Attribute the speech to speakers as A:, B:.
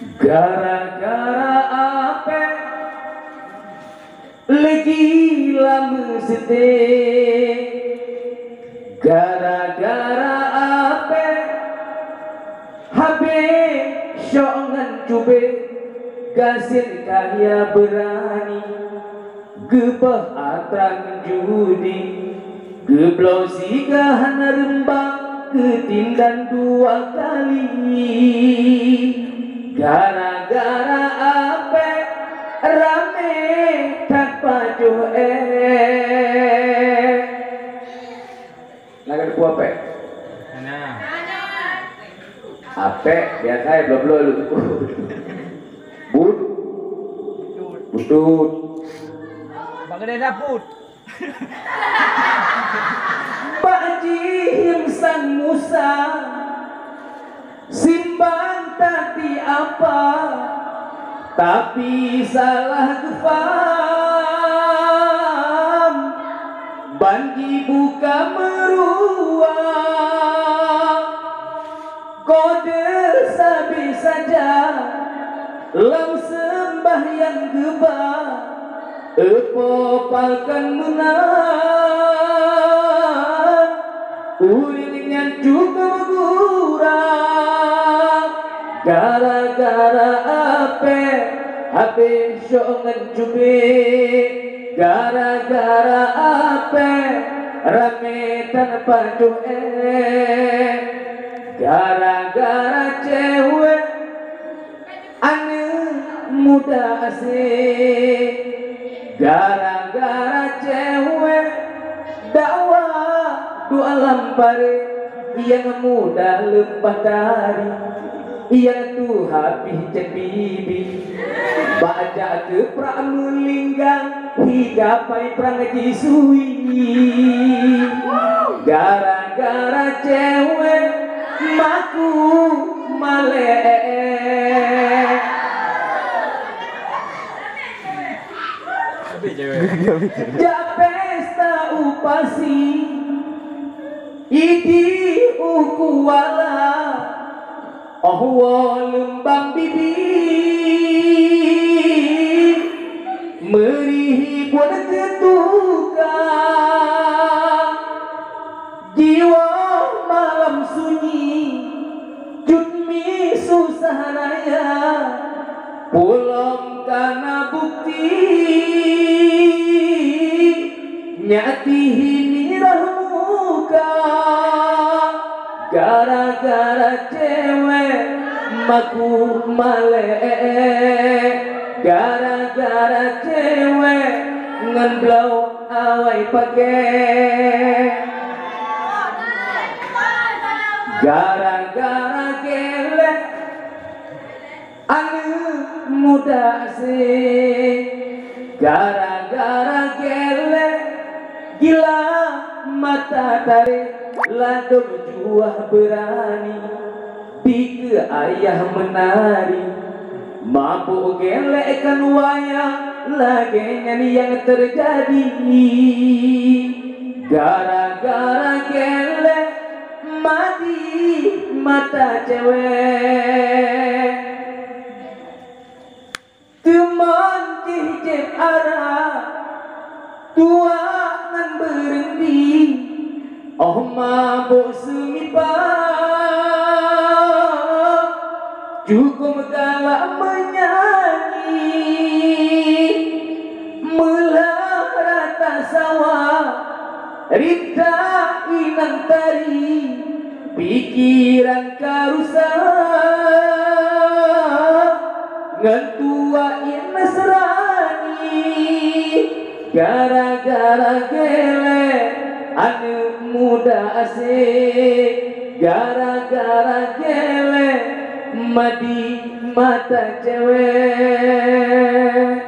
A: Gara-gara apa lagi lama sedih, gara-gara apa habis syongan cube gasir kaya berani gebah atrang judi geblau sigahan rembang ketindan 2 kali. Gara-gara apa rame tanpa joe lagu ku apa? Apa biasa ya belum lu butut
B: Bagada daput.
A: Bajing sang Musa simpan tadi apa tapi salah gefam banji buka meruang kode sabi saja lam sembahyang gebah epopalkan menang uringnya cukup kurang gara-gara apa syongan cube gara-gara apa rame tanpa joe gara-gara cewek ane muda asik gara-gara cewek dakwah 2 lampare yang muda lepas dari yang tu habis cebibi baca ke pramulinggang hingga pai prangaji suwi gara-gara cewek maku malek ja pesta upasi idi ukuwala lembang bibi merih buat ketuka jiwa malam sunyi jutmi susah raya pulang karena bukti nyati nirah muka gara-gara cewek maku malek gara-gara cewek ngendlau awai pakai gara-gara gelek ane muda asik gara-gara gelek gila mata tarik ladom juah berani di ke ayah menari mampu gelekkan wayang lagi nyanyi yang terjadi gara-gara gelek mati mata cewek teman cicip arah tua ngan berhenti oh mabuk semipa cukup galak menyanyi melah rata sawah rita inang tari pikiran karusak ngentuain mesrani gara-gara gelek ane muda asik gara-gara gelek madi mata cewek.